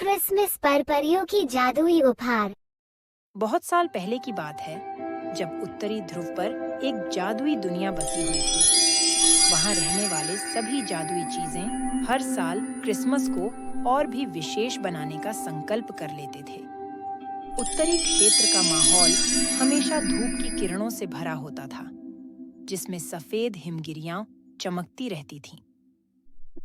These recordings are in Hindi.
क्रिसमस पर परियों की जादुई उपहार। बहुत साल पहले की बात है जब उत्तरी ध्रुव पर एक जादुई दुनिया बसी हुई थी। वहां रहने वाले सभी जादुई चीजें हर साल क्रिसमस को और भी विशेष बनाने का संकल्प कर लेते थे। उत्तरी क्षेत्र का माहौल हमेशा धूप की किरणों से भरा होता था, जिसमें सफेद हिमगिरियां चमकती रहती थीं।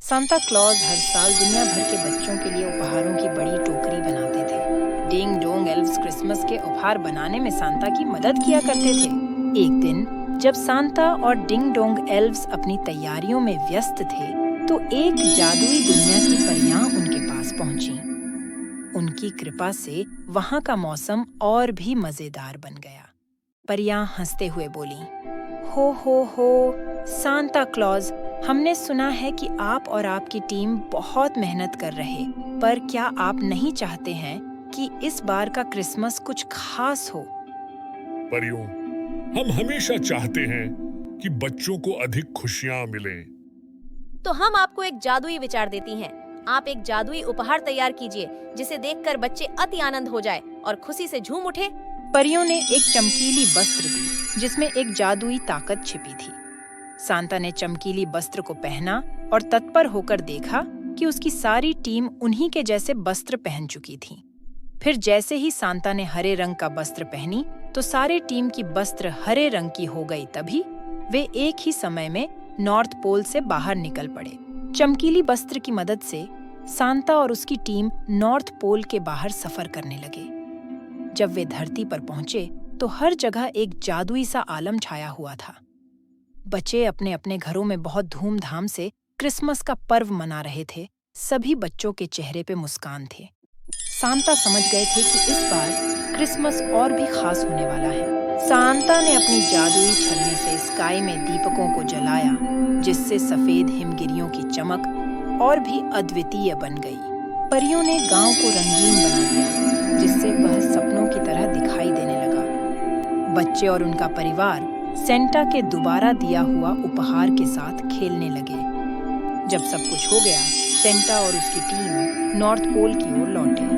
सांता क्लॉज हर साल दुनिया भर के बच्चों के लिए उपहारों की बड़ी टोकरी बनाते थे। डिंग डोंग एल्व्स क्रिसमस के उपहार बनाने में सांता की मदद किया करते थे। एक दिन जब सांता और डिंग डोंग एल्व्स अपनी तैयारियों में व्यस्त थे, तो एक जादुई दुनिया की परियां उनके पास पहुंची। उनकी कृपा से वहां का मौसम और भी मजेदार बन गया। परियां हंसते हुए बोली, हो, सांता क्लॉज, हमने सुना है कि आप और आपकी टीम बहुत मेहनत कर रहे, पर क्या आप नहीं चाहते हैं कि इस बार का क्रिसमस कुछ खास हो? परियों, हम हमेशा चाहते हैं कि बच्चों को अधिक खुशियां मिलें। तो हम आपको एक जादुई विचार देती हैं। आप एक जादुई उपहार तैयार कीजिए जिसे देखकर बच्चे अति आनंद हो जाए और खुशी से झूम उठे। परियों ने एक चमकीली वस्त्र दी जिसमें एक जादुई ताकत छिपी थी। सांता ने चमकीली वस्त्र को पहना और तत्पर होकर देखा कि उसकी सारी टीम उन्हीं के जैसे वस्त्र पहन चुकी थी। फिर जैसे ही सांता ने हरे रंग का वस्त्र पहनी, तो सारे टीम की वस्त्र हरे रंग की हो गई। तभी वे एक ही समय में नॉर्थ पोल से बाहर निकल पड़े। चमकीली वस्त्र की मदद से सांता और उसकी टीम नॉर्थ पोल के बाहर सफर करने लगे। जब वे धरती पर पहुंचे, तो हर जगह एक जादुई सा आलम छाया हुआ था। बच्चे अपने अपने घरों में बहुत धूमधाम से क्रिसमस का पर्व मना रहे थे। सभी बच्चों के चेहरे पे मुस्कान थे। सांता समझ गए थे कि इस बार क्रिसमस और भी खास होने वाला है। सांता ने अपनी जादुई छलनी से स्काई में दीपकों को जलाया, जिससे सफेद हिमगिरियों की चमक और भी अद्वितीय बन गई। परियों ने गांव को रंगीन बना दिया, जिससे वह सपनों की तरह दिखाई देने लगा। बच्चे और उनका परिवार सेंटा के दोबारा दिया हुआ उपहार के साथ खेलने लगे। जब सब कुछ हो गया, सेंटा और उसकी टीम नॉर्थ पोल की ओर लौटे।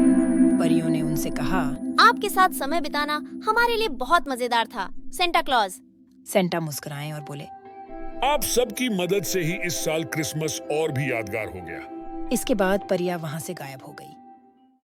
परियों ने उनसे कहा, आपके साथ समय बिताना हमारे लिए बहुत मजेदार था, सेंटा क्लॉज। सेंटा मुस्कुराए और बोले, आप सबकी मदद से ही इस साल क्रिसमस और भी यादगार हो गया। इसके बाद परियां वहां से गायब हो गई।